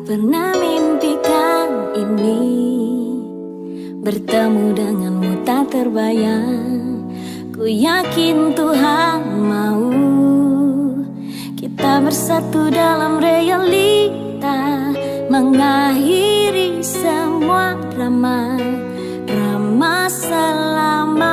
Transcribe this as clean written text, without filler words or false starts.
pernah mimpikan ini, bertemu denganmu tak terbayang. Ku yakin Tuhan mau kita bersatu dalam realita, mengakhiri semua drama selama